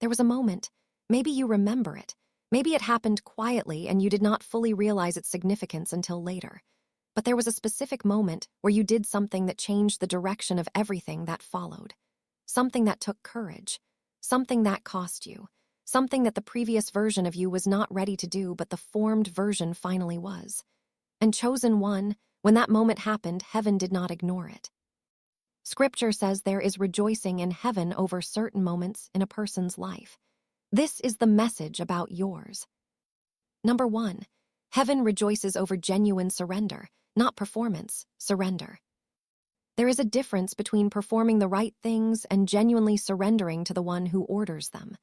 There was a moment. Maybe you remember it. Maybe it happened quietly and you did not fully realize its significance until later. But there was a specific moment where you did something that changed the direction of everything that followed. Something that took courage. Something that cost you. Something that the previous version of you was not ready to do, but the formed version finally was. And chosen one, when that moment happened, heaven did not ignore it. Scripture says there is rejoicing in heaven over certain moments in a person's life. This is the message about yours. Number 1, heaven rejoices over genuine surrender, not performance, surrender. There is a difference between performing the right things and genuinely surrendering to the one who orders them.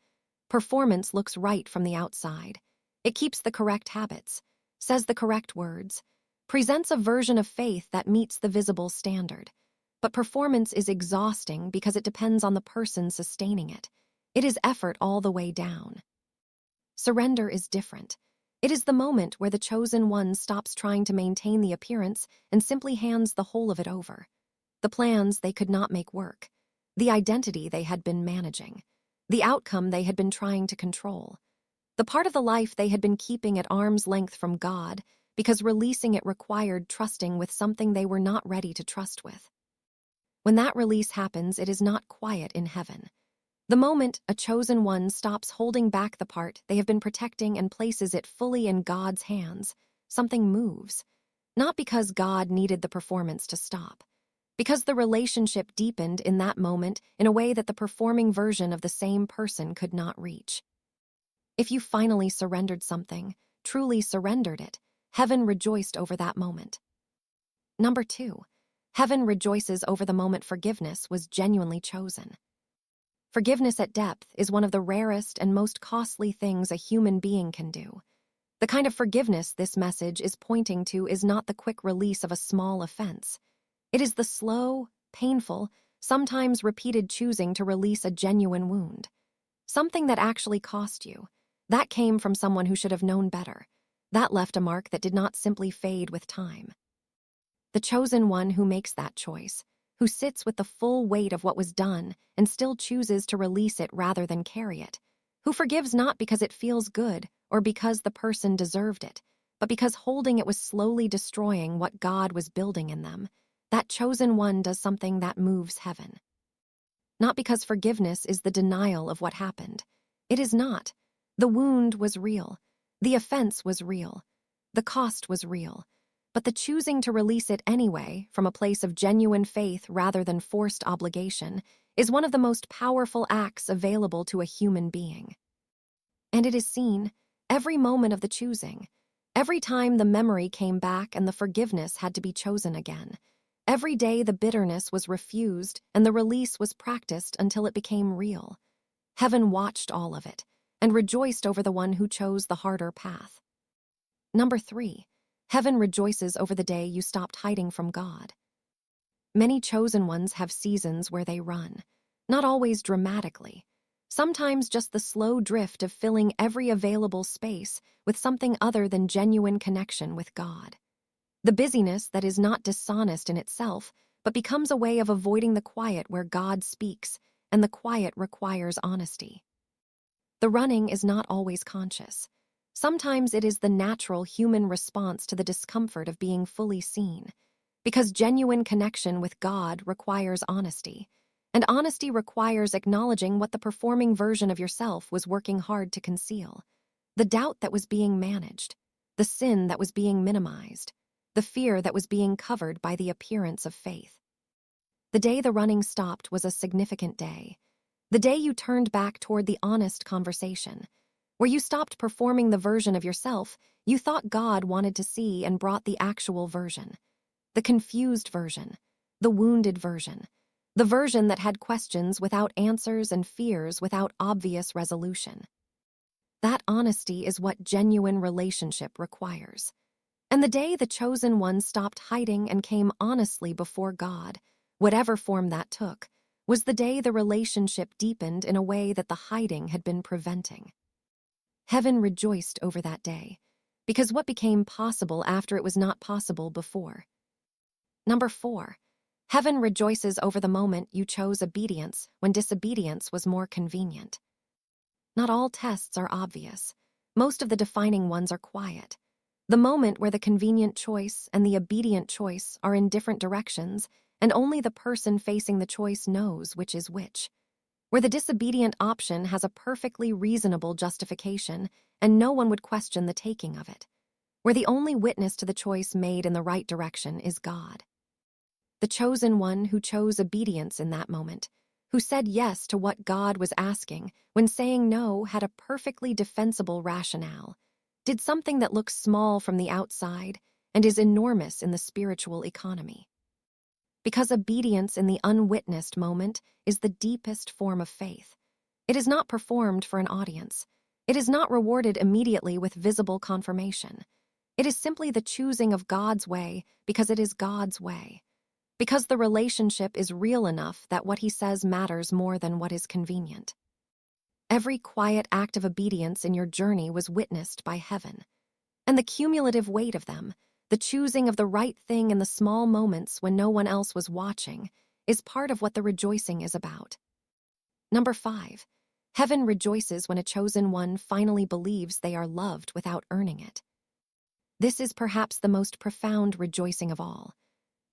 Performance looks right from the outside. It keeps the correct habits, says the correct words, presents a version of faith that meets the visible standard. But performance is exhausting because it depends on the person sustaining it. It is effort all the way down. Surrender is different. It is the moment where the chosen one stops trying to maintain the appearance and simply hands the whole of it over. The plans they could not make work. The identity they had been managing. The outcome they had been trying to control. The part of the life they had been keeping at arm's length from God because releasing it required trusting with something they were not ready to trust with. When that release happens, it is not quiet in heaven. The moment a chosen one stops holding back the part they have been protecting and places it fully in God's hands, something moves. Not because God needed the performance to stop. Because the relationship deepened in that moment in a way that the performing version of the same person could not reach. If you finally surrendered something, truly surrendered it, heaven rejoiced over that moment. Number 2, heaven rejoices over the moment forgiveness was genuinely chosen. Forgiveness at depth is one of the rarest and most costly things a human being can do. The kind of forgiveness this message is pointing to is not the quick release of a small offense. It is the slow, painful, sometimes repeated choosing to release a genuine wound. Something that actually cost you. That came from someone who should have known better. That left a mark that did not simply fade with time. The chosen one who makes that choice, who sits with the full weight of what was done and still chooses to release it rather than carry it, who forgives not because it feels good or because the person deserved it, but because holding it was slowly destroying what God was building in them. That chosen one does something that moves heaven. Not because forgiveness is the denial of what happened. It is not. The wound was real. The offense was real. The cost was real. But the choosing to release it anyway, from a place of genuine faith rather than forced obligation, is one of the most powerful acts available to a human being. And it is seen every moment of the choosing, every time the memory came back and the forgiveness had to be chosen again. Every day the bitterness was refused and the release was practiced until it became real. Heaven watched all of it and rejoiced over the one who chose the harder path. Number 3, heaven rejoices over the day you stopped hiding from God. Many chosen ones have seasons where they run, not always dramatically. Sometimes just the slow drift of filling every available space with something other than genuine connection with God. The busyness that is not dishonest in itself, but becomes a way of avoiding the quiet where God speaks, and the quiet requires honesty. The running is not always conscious. Sometimes it is the natural human response to the discomfort of being fully seen, because genuine connection with God requires honesty, and honesty requires acknowledging what the performing version of yourself was working hard to conceal, the doubt that was being managed, the sin that was being minimized, the fear that was being covered by the appearance of faith. The day the running stopped was a significant day. The day you turned back toward the honest conversation, where you stopped performing the version of yourself you thought God wanted to see and brought the actual version, the confused version, the wounded version, the version that had questions without answers and fears without obvious resolution. That honesty is what genuine relationship requires. And the day the chosen one stopped hiding and came honestly before God, whatever form that took, was the day the relationship deepened in a way that the hiding had been preventing. Heaven rejoiced over that day, because what became possible after it was not possible before. Number 4, heaven rejoices over the moment you chose obedience when disobedience was more convenient. Not all tests are obvious. Most of the defining ones are quiet. The moment where the convenient choice and the obedient choice are in different directions, and only the person facing the choice knows which is which. Where the disobedient option has a perfectly reasonable justification, and no one would question the taking of it. Where the only witness to the choice made in the right direction is God. The chosen one who chose obedience in that moment, who said yes to what God was asking when saying no had a perfectly defensible rationale, did something that looks small from the outside and is enormous in the spiritual economy. Because obedience in the unwitnessed moment is the deepest form of faith. It is not performed for an audience. It is not rewarded immediately with visible confirmation. It is simply the choosing of God's way because it is God's way. Because the relationship is real enough that what he says matters more than what is convenient. Every quiet act of obedience in your journey was witnessed by heaven. And the cumulative weight of them, the choosing of the right thing in the small moments when no one else was watching, is part of what the rejoicing is about. Number 5. Heaven rejoices when a chosen one finally believes they are loved without earning it. This is perhaps the most profound rejoicing of all.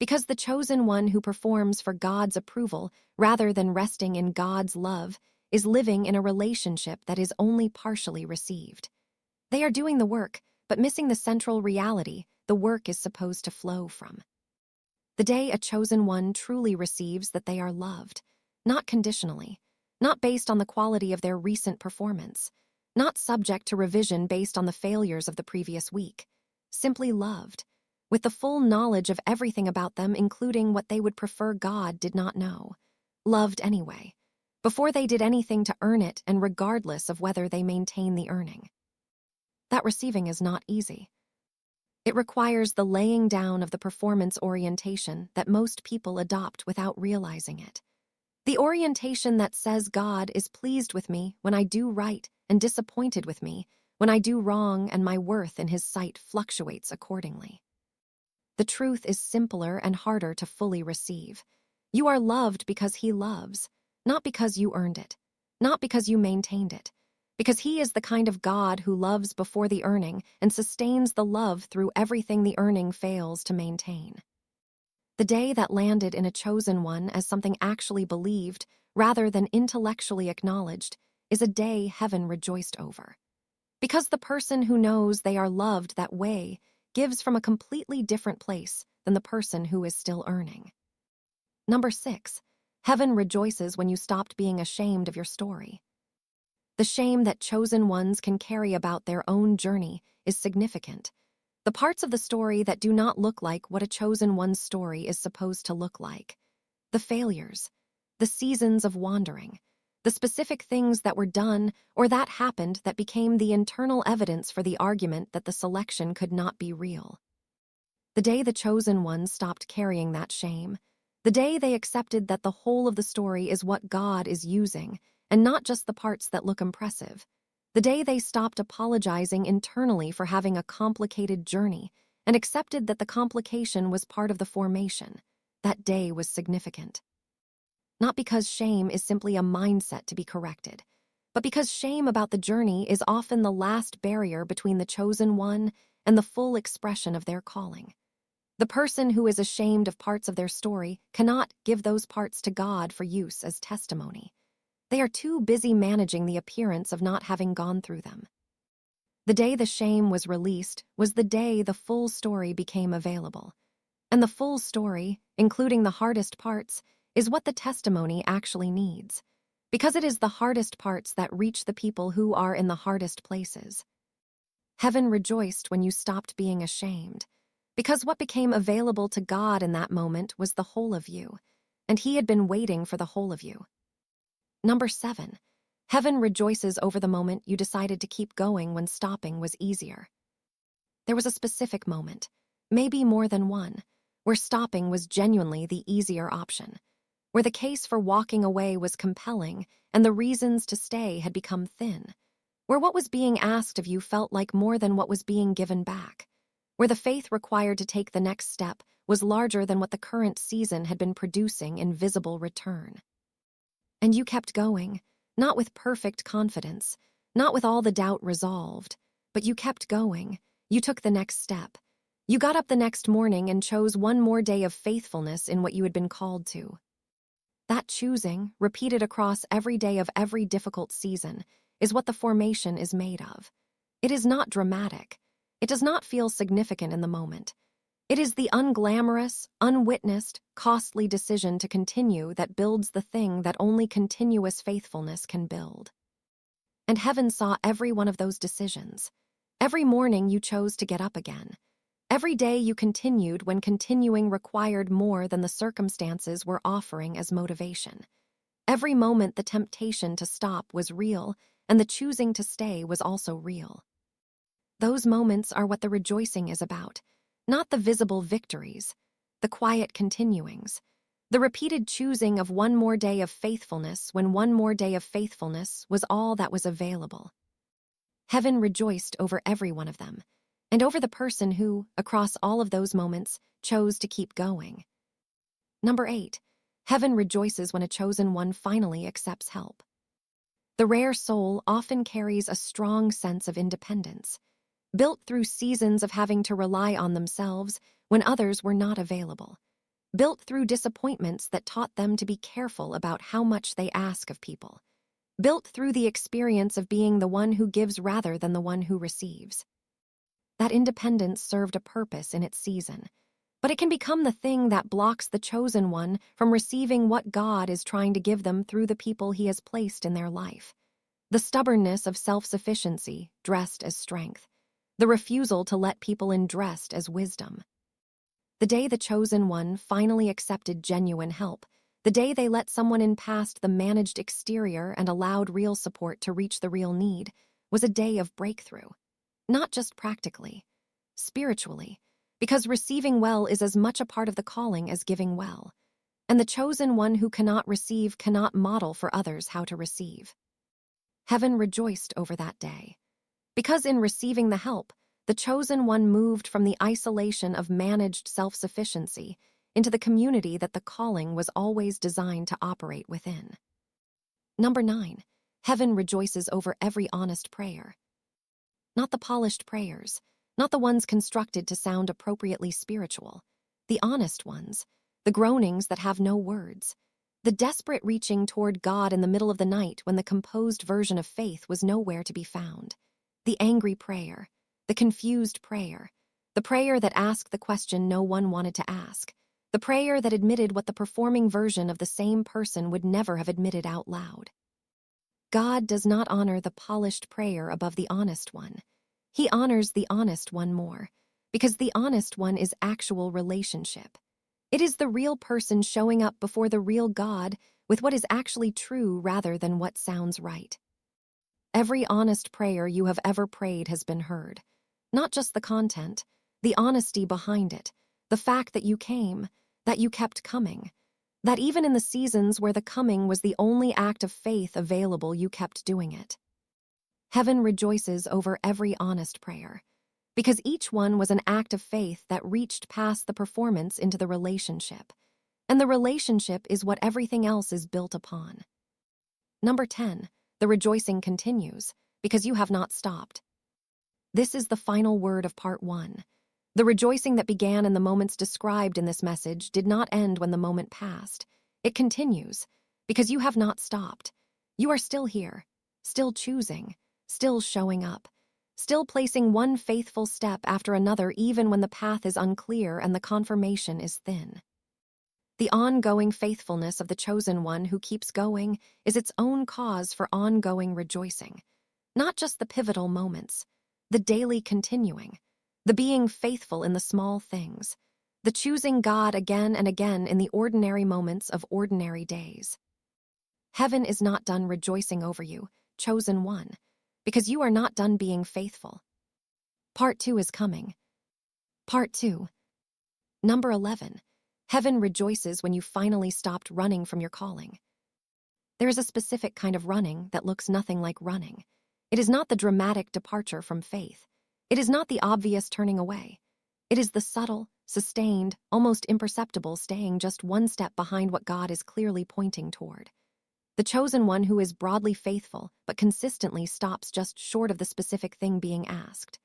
Because the chosen one who performs for God's approval rather than resting in God's love is living in a relationship that is only partially received. They are doing the work, but missing the central reality the work is supposed to flow from. The day a chosen one truly receives that they are loved, not conditionally, not based on the quality of their recent performance, not subject to revision based on the failures of the previous week, simply loved, with the full knowledge of everything about them, including what they would prefer God did not know, loved anyway, before they did anything to earn it and regardless of whether they maintain the earning. That receiving is not easy. It requires the laying down of the performance orientation that most people adopt without realizing it. The orientation that says God is pleased with me when I do right and disappointed with me when I do wrong, and my worth in his sight fluctuates accordingly. The truth is simpler and harder to fully receive. You are loved because he loves, not because you earned it, not because you maintained it, because he is the kind of God who loves before the earning and sustains the love through everything the earning fails to maintain. The day that landed in a chosen one as something actually believed rather than intellectually acknowledged is a day heaven rejoiced over. Because the person who knows they are loved that way gives from a completely different place than the person who is still earning. Number 6. Heaven rejoices when you stopped being ashamed of your story. The shame that chosen ones can carry about their own journey is significant. The parts of the story that do not look like what a chosen one's story is supposed to look like. The failures, the seasons of wandering, the specific things that were done or that happened that became the internal evidence for the argument that the selection could not be real. The day the chosen ones stopped carrying that shame, the day they accepted that the whole of the story is what God is using, and not just the parts that look impressive, the day they stopped apologizing internally for having a complicated journey and accepted that the complication was part of the formation, that day was significant. Not because shame is simply a mindset to be corrected, but because shame about the journey is often the last barrier between the chosen one and the full expression of their calling. The person who is ashamed of parts of their story cannot give those parts to God for use as testimony. They are too busy managing the appearance of not having gone through them. The day the shame was released was the day the full story became available. And the full story, including the hardest parts, is what the testimony actually needs, because it is the hardest parts that reach the people who are in the hardest places. Heaven rejoiced when you stopped being ashamed, because what became available to God in that moment was the whole of you, and he had been waiting for the whole of you. Number 7. Heaven rejoices over the moment you decided to keep going when stopping was easier. There was a specific moment, maybe more than one, where stopping was genuinely the easier option, where the case for walking away was compelling and the reasons to stay had become thin, where what was being asked of you felt like more than what was being given back, where the faith required to take the next step was larger than what the current season had been producing in visible return. And you kept going, not with perfect confidence, Not with all the doubt resolved, but you kept going. You took the next step. You got up the next morning and chose one more day of faithfulness in what you had been called to. That choosing, repeated across every day of every difficult season, is what the formation is made of. It is not dramatic. It does not feel significant in the moment. It is the unglamorous, unwitnessed, costly decision to continue that builds the thing that only continuous faithfulness can build. And heaven saw every one of those decisions. Every morning you chose to get up again. Every day you continued when continuing required more than the circumstances were offering as motivation. Every moment the temptation to stop was real, and the choosing to stay was also real. Those moments are what the rejoicing is about, not the visible victories, the quiet continuings, the repeated choosing of one more day of faithfulness when one more day of faithfulness was all that was available. Heaven rejoiced over every one of them, and over the person who, across all of those moments, chose to keep going. Number 8, heaven rejoices when a chosen one finally accepts help. The rare soul often carries a strong sense of independence, built through seasons of having to rely on themselves when others were not available, built through disappointments that taught them to be careful about how much they ask of people, built through the experience of being the one who gives rather than the one who receives. That independence served a purpose in its season, but it can become the thing that blocks the chosen one from receiving what God is trying to give them through the people He has placed in their life. The stubbornness of self-sufficiency dressed as strength, the refusal to let people in dressed as wisdom. The day the chosen one finally accepted genuine help, the day they let someone in past the managed exterior and allowed real support to reach the real need, was a day of breakthrough. Not just practically, spiritually, because receiving well is as much a part of the calling as giving well, and the chosen one who cannot receive cannot model for others how to receive. Heaven rejoiced over that day, because in receiving the help, the chosen one moved from the isolation of managed self-sufficiency into the community that the calling was always designed to operate within. Number 9, heaven rejoices over every honest prayer. Not the polished prayers, not the ones constructed to sound appropriately spiritual, the honest ones, the groanings that have no words, the desperate reaching toward God in the middle of the night when the composed version of faith was nowhere to be found, the angry prayer, the confused prayer, the prayer that asked the question no one wanted to ask, the prayer that admitted what the performing version of the same person would never have admitted out loud. God does not honor the polished prayer above the honest one. He honors the honest one more, because the honest one is actual relationship. It is the real person showing up before the real God with what is actually true rather than what sounds right. Every honest prayer you have ever prayed has been heard. Not just the content, the honesty behind it, the fact that you came, that you kept coming, that even in the seasons where the coming was the only act of faith available, you kept doing it. Heaven rejoices over every honest prayer, because each one was an act of faith that reached past the performance into the relationship, and the relationship is what everything else is built upon. Number 10, the rejoicing continues, because you have not stopped. This is the final word of part 1. The rejoicing that began in the moments described in this message did not end when the moment passed. It continues, because you have not stopped. You are still here, still choosing, still showing up, still placing one faithful step after another even when the path is unclear and the confirmation is thin. The ongoing faithfulness of the chosen one who keeps going is its own cause for ongoing rejoicing, not just the pivotal moments, the daily continuing, the being faithful in the small things, the choosing God again and again in the ordinary moments of ordinary days. Heaven is not done rejoicing over you, chosen one, because you are not done being faithful. Part 2 is coming. Part 2. Number 11. Heaven rejoices when you finally stopped running from your calling. There is a specific kind of running that looks nothing like running. It is not the dramatic departure from faith. It is not the obvious turning away. It is the subtle, sustained, almost imperceptible staying just one step behind what God is clearly pointing toward. The chosen one who is broadly faithful but consistently stops just short of the specific thing being asked.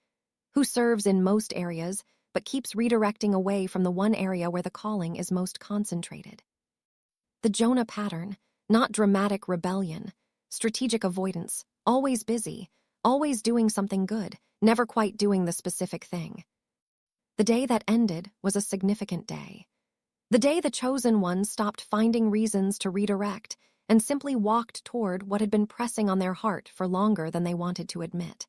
Who serves in most areas but keeps redirecting away from the one area where the calling is most concentrated. The Jonah pattern, not dramatic rebellion, strategic avoidance, always busy, always doing something good, never quite doing the specific thing. The day that ended was a significant day. The day the chosen one stopped finding reasons to redirect and simply walked toward what had been pressing on their heart for longer than they wanted to admit.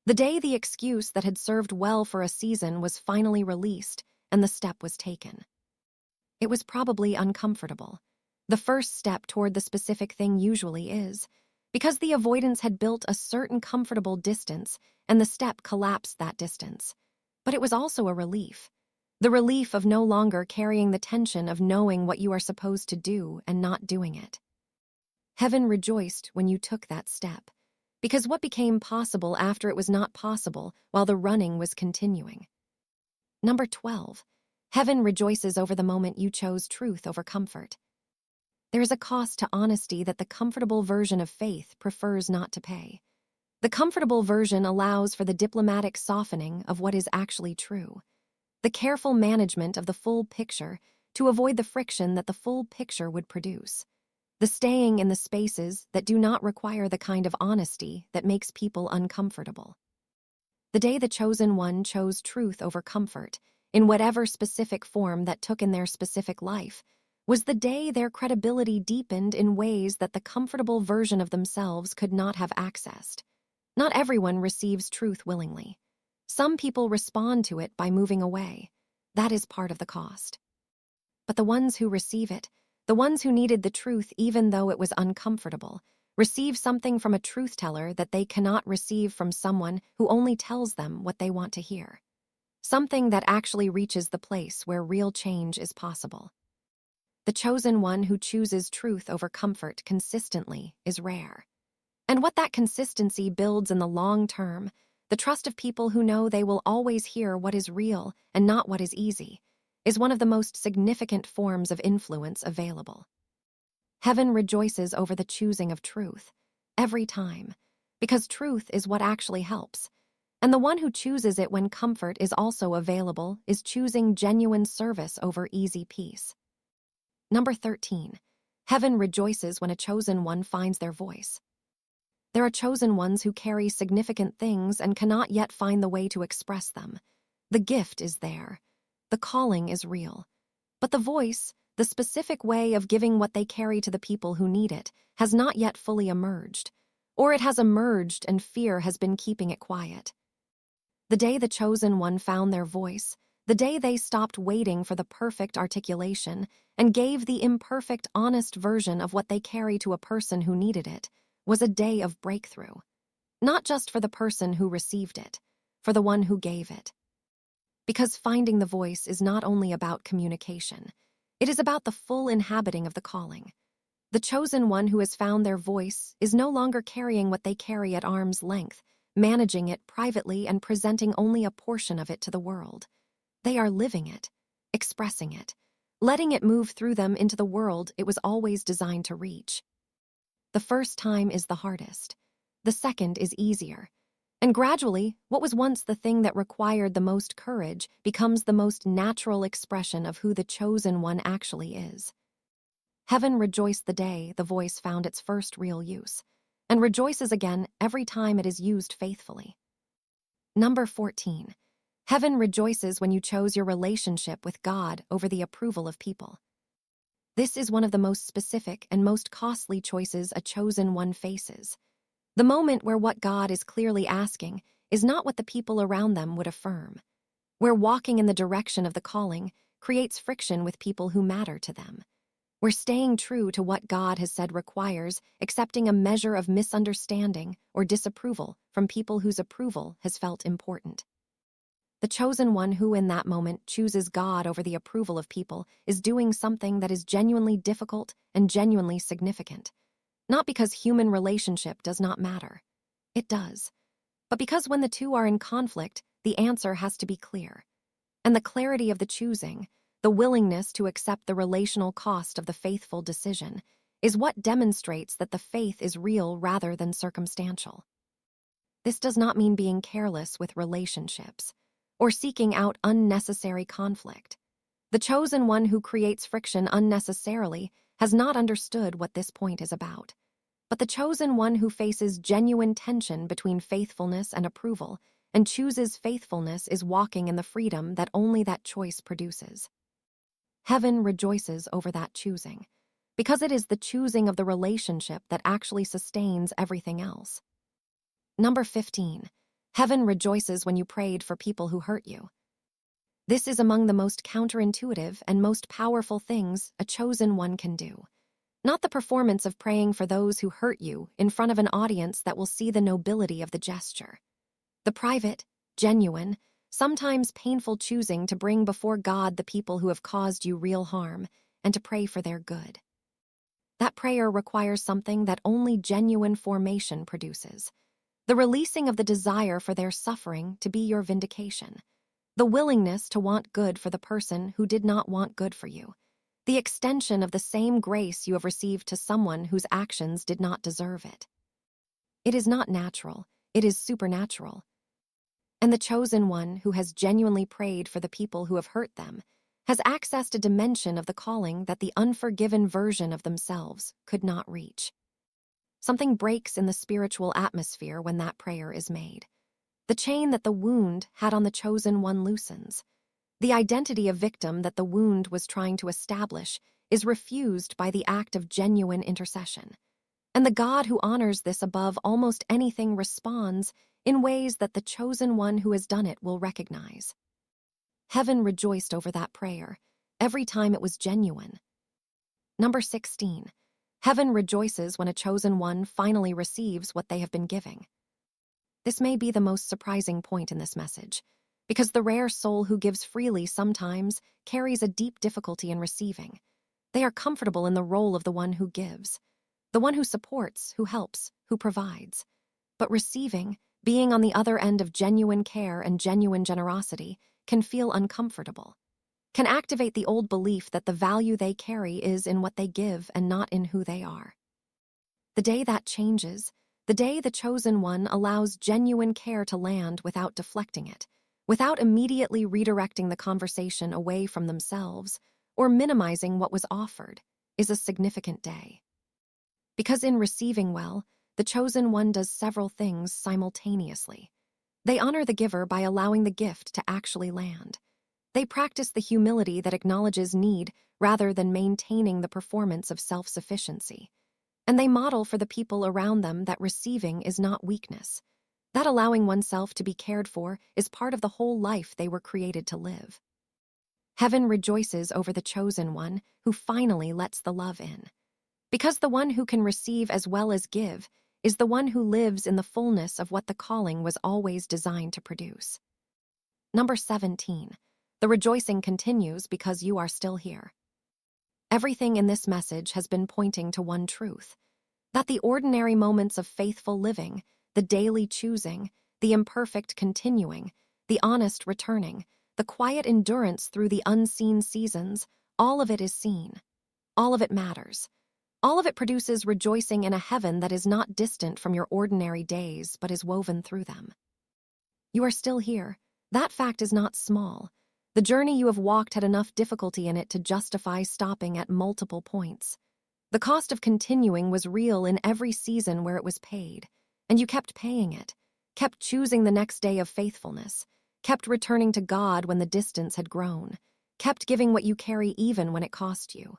The day the excuse that had served well for a season was finally released and the step was taken. It was probably uncomfortable. The first step toward the specific thing usually is, because the avoidance had built a certain comfortable distance and the step collapsed that distance. But it was also a relief. The relief of no longer carrying the tension of knowing what you are supposed to do and not doing it. Heaven rejoiced when you took that step, because what became possible after it was not possible while the running was continuing. Number 12. Heaven rejoices over the moment you chose truth over comfort. There is a cost to honesty that the comfortable version of faith prefers not to pay. The comfortable version allows for the diplomatic softening of what is actually true, the careful management of the full picture to avoid the friction that the full picture would produce, the staying in the spaces that do not require the kind of honesty that makes people uncomfortable. The day the chosen one chose truth over comfort, in whatever specific form that took in their specific life, was the day their credibility deepened in ways that the comfortable version of themselves could not have accessed. Not everyone receives truth willingly. Some people respond to it by moving away. That is part of the cost. But the ones who receive it, the ones who needed the truth even though it was uncomfortable, receive something from a truth teller that they cannot receive from someone who only tells them what they want to hear. Something that actually reaches the place where real change is possible. The chosen one who chooses truth over comfort consistently is rare. And what that consistency builds in the long term, the trust of people who know they will always hear what is real and not what is easy, is one of the most significant forms of influence available. Heaven rejoices over the choosing of truth, every time, because truth is what actually helps. And the one who chooses it when comfort is also available is choosing genuine service over easy peace. Number 13. Heaven rejoices when a chosen one finds their voice. There are chosen ones who carry significant things and cannot yet find the way to express them. The gift is there. The calling is real. But the voice, the specific way of giving what they carry to the people who need it, has not yet fully emerged. Or it has emerged and fear has been keeping it quiet. The day the chosen one found their voice, the day they stopped waiting for the perfect articulation and gave the imperfect, honest version of what they carry to a person who needed it, was a day of breakthrough. Not just for the person who received it, for the one who gave it. Because finding the voice is not only about communication, it is about the full inhabiting of the calling. The chosen one who has found their voice is no longer carrying what they carry at arm's length, managing it privately and presenting only a portion of it to the world. They are living it, expressing it, letting it move through them into the world it was always designed to reach. The first time is the hardest. The second is easier. And gradually, what was once the thing that required the most courage becomes the most natural expression of who the chosen one actually is. Heaven rejoiced the day the voice found its first real use, and rejoices again every time it is used faithfully. Number 14. Heaven rejoices when you chose your relationship with God over the approval of people. This is one of the most specific and most costly choices a chosen one faces. The moment where what God is clearly asking is not what the people around them would affirm, where walking in the direction of the calling creates friction with people who matter to them, where staying true to what God has said requires accepting a measure of misunderstanding or disapproval from people whose approval has felt important. The chosen one who in that moment chooses God over the approval of people is doing something that is genuinely difficult and genuinely significant. Not because human relationship does not matter. It does. But because when the two are in conflict, the answer has to be clear. And the clarity of the choosing, the willingness to accept the relational cost of the faithful decision, is what demonstrates that the faith is real rather than circumstantial. This does not mean being careless with relationships or seeking out unnecessary conflict. The chosen one who creates friction unnecessarily has not understood what this point is about. But the chosen one who faces genuine tension between faithfulness and approval and chooses faithfulness is walking in the freedom that only that choice produces. Heaven rejoices over that choosing, because it is the choosing of the relationship that actually sustains everything else. Number 15. Heaven rejoices when you prayed for people who hurt you. This is among the most counterintuitive and most powerful things a chosen one can do. Not the performance of praying for those who hurt you in front of an audience that will see the nobility of the gesture. The private, genuine, sometimes painful choosing to bring before God the people who have caused you real harm and to pray for their good. That prayer requires something that only genuine formation produces. The releasing of the desire for their suffering to be your vindication. The willingness to want good for the person who did not want good for you. The extension of the same grace you have received to someone whose actions did not deserve it. It is not natural, it is supernatural. And the chosen one who has genuinely prayed for the people who have hurt them has accessed a dimension of the calling that the unforgiven version of themselves could not reach. Something breaks in the spiritual atmosphere when that prayer is made. The chain that the wound had on the chosen one loosens. The identity of victim that the wound was trying to establish is refused by the act of genuine intercession. And the God who honors this above almost anything responds in ways that the chosen one who has done it will recognize. Heaven rejoiced over that prayer every time it was genuine. Number 16. Heaven rejoices when a chosen one finally receives what they have been giving. This may be the most surprising point in this message, because the rare soul who gives freely sometimes carries a deep difficulty in receiving. They are comfortable in the role of the one who gives, the one who supports, who helps, who provides. But receiving, being on the other end of genuine care and genuine generosity, can feel uncomfortable, can activate the old belief that the value they carry is in what they give and not in who they are. The day that changes, the day the chosen one allows genuine care to land without deflecting it, without immediately redirecting the conversation away from themselves or minimizing what was offered, is a significant day. Because in receiving well, the chosen one does several things simultaneously. They honor the giver by allowing the gift to actually land. They practice the humility that acknowledges need rather than maintaining the performance of self-sufficiency. And they model for the people around them that receiving is not weakness. That allowing oneself to be cared for is part of the whole life they were created to live. Heaven rejoices over the chosen one who finally lets the love in. Because the one who can receive as well as give is the one who lives in the fullness of what the calling was always designed to produce. Number 17. The rejoicing continues because you are still here. Everything in this message has been pointing to one truth, that the ordinary moments of faithful living, the daily choosing, the imperfect continuing, the honest returning, the quiet endurance through the unseen seasons, all of it is seen. All of it matters. All of it produces rejoicing in a heaven that is not distant from your ordinary days but is woven through them. You are still here. That fact is not small. The journey you have walked had enough difficulty in it to justify stopping at multiple points. The cost of continuing was real in every season where it was paid, and you kept paying it, kept choosing the next day of faithfulness, kept returning to God when the distance had grown, kept giving what you carry even when it cost you.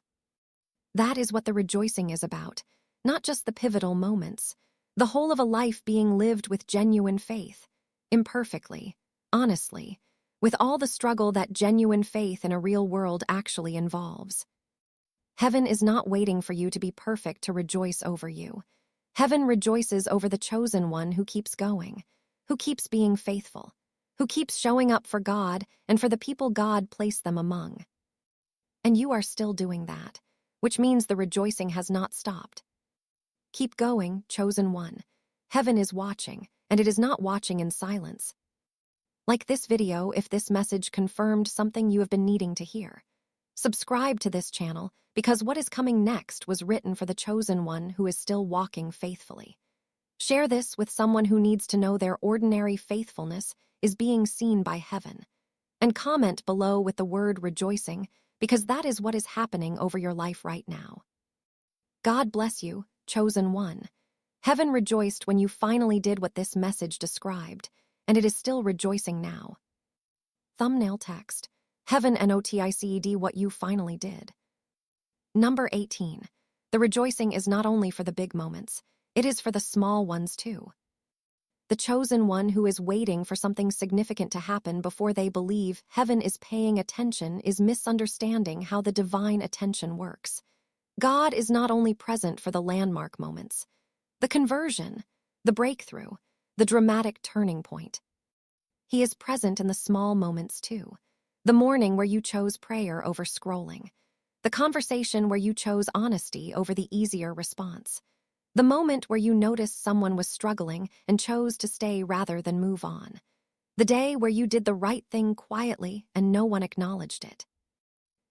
That is what the rejoicing is about, not just the pivotal moments, the whole of a life being lived with genuine faith, imperfectly, honestly, with all the struggle that genuine faith in a real world actually involves. Heaven is not waiting for you to be perfect to rejoice over you. Heaven rejoices over the chosen one who keeps going, who keeps being faithful, who keeps showing up for God and for the people God placed them among. And you are still doing that, which means the rejoicing has not stopped. Keep going, chosen one. Heaven is watching, and it is not watching in silence. Like this video if this message confirmed something you have been needing to hear. Subscribe to this channel because what is coming next was written for the chosen one who is still walking faithfully. Share this with someone who needs to know their ordinary faithfulness is being seen by heaven. And comment below with the word rejoicing, because that is what is happening over your life right now. God bless you, chosen one. Heaven rejoiced when you finally did what this message described, and it is still rejoicing now. Thumbnail text. Heaven noticed what you finally did. Number 18. The rejoicing is not only for the big moments, it is for the small ones too. The chosen one who is waiting for something significant to happen before they believe heaven is paying attention is misunderstanding how the divine attention works. God is not only present for the landmark moments, the conversion, the breakthrough, the dramatic turning point. He is present in the small moments too. The morning where you chose prayer over scrolling. The conversation where you chose honesty over the easier response. The moment where you noticed someone was struggling and chose to stay rather than move on. The day where you did the right thing quietly and no one acknowledged it.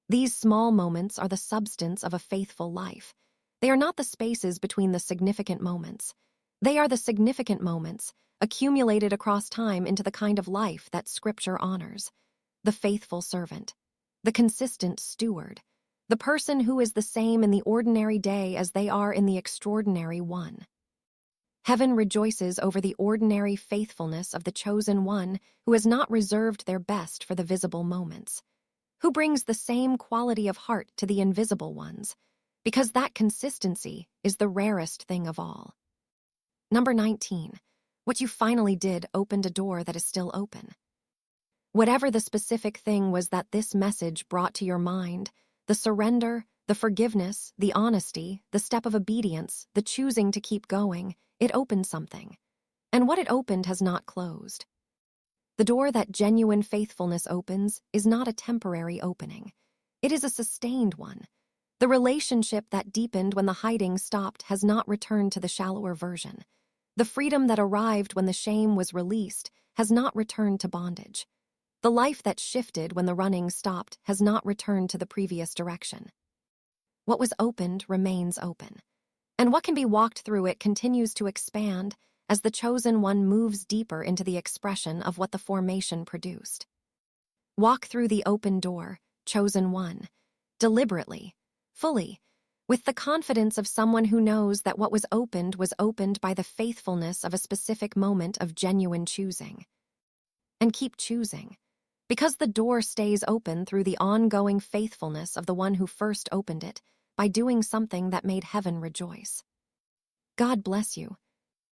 These small moments are the substance of a faithful life. They are not the spaces between the significant moments. They are the significant moments, accumulated across time into the kind of life that Scripture honors. The faithful servant. The consistent steward. The person who is the same in the ordinary day as they are in the extraordinary one. Heaven rejoices over the ordinary faithfulness of the chosen one who has not reserved their best for the visible moments, who brings the same quality of heart to the invisible ones, because that consistency is the rarest thing of all. Number 19. What you finally did opened a door that is still open. Whatever the specific thing was that this message brought to your mind, the surrender, the forgiveness, the honesty, the step of obedience, the choosing to keep going, it opened something. And what it opened has not closed. The door that genuine faithfulness opens is not a temporary opening. It is a sustained one. The relationship that deepened when the hiding stopped has not returned to the shallower version. The freedom that arrived when the shame was released has not returned to bondage. The life that shifted when the running stopped has not returned to the previous direction. What was opened remains open, and what can be walked through it continues to expand as the chosen one moves deeper into the expression of what the formation produced. Walk through the open door, chosen one, deliberately, fully, with the confidence of someone who knows that what was opened by the faithfulness of a specific moment of genuine choosing. And keep choosing, because the door stays open through the ongoing faithfulness of the one who first opened it by doing something that made heaven rejoice. God bless you.